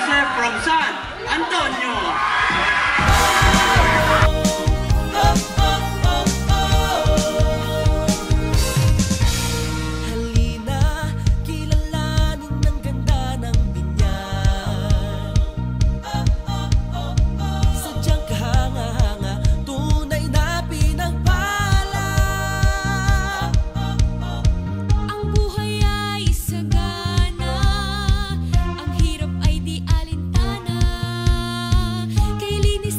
Joseph from San Antonio. Kailinis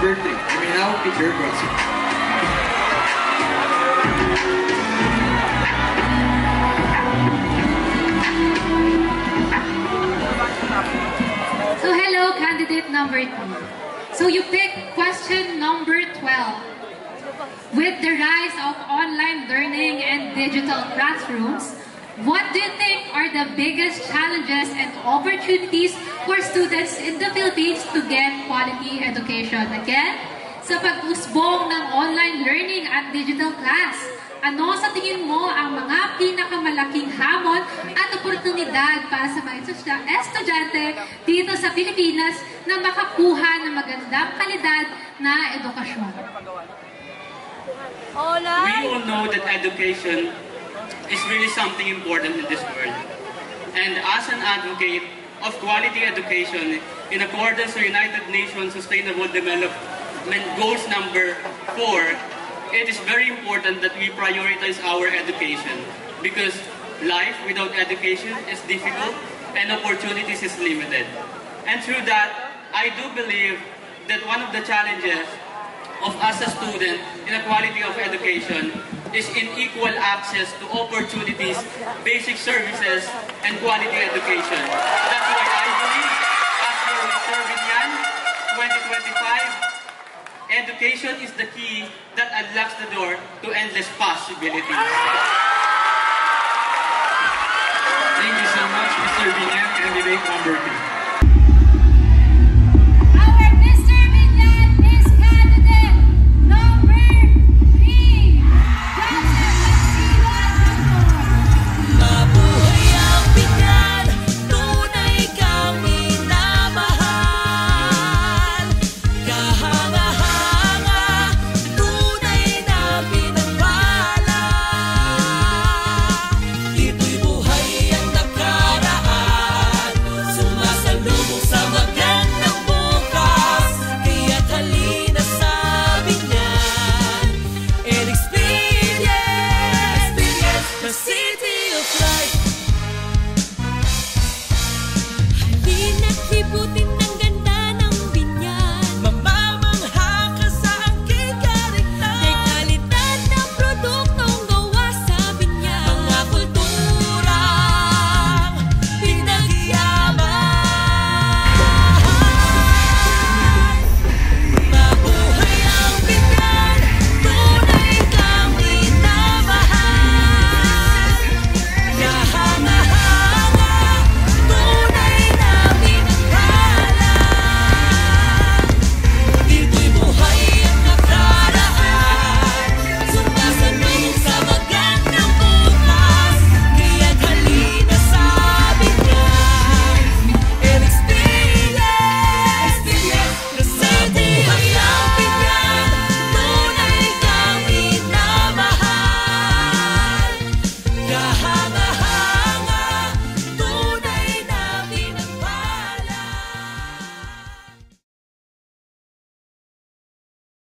number 3. You may now pick your question. So hello, candidate number 2. So you picked question number 12. With the rise of online learning and digital classrooms, what do you think are the biggest challenges and opportunities for students in the Philippines to get quality education? Again, sa pag-usbong ng online learning at digital class, ano sa tingin mo ang mga pinakamalaking hamon at oportunidad para sa mga estudyante dito sa Pilipinas na makakuha ng magandang kalidad na edukasyon? We all know that education is really something important in this world. And as an advocate of quality education, in accordance with United Nations Sustainable Development Goals number 4, it is very important that we prioritize our education because life without education is difficult and opportunities is limited. And through that, I do believe that one of the challenges of us as students in the quality of education is in equal access to opportunities, basic services, and quality education. That's why I believe, as for Servinian 2025, education is the key that unlocks the door to endless possibilities. Thank you so much, Mr. Binyan, candidate number 2.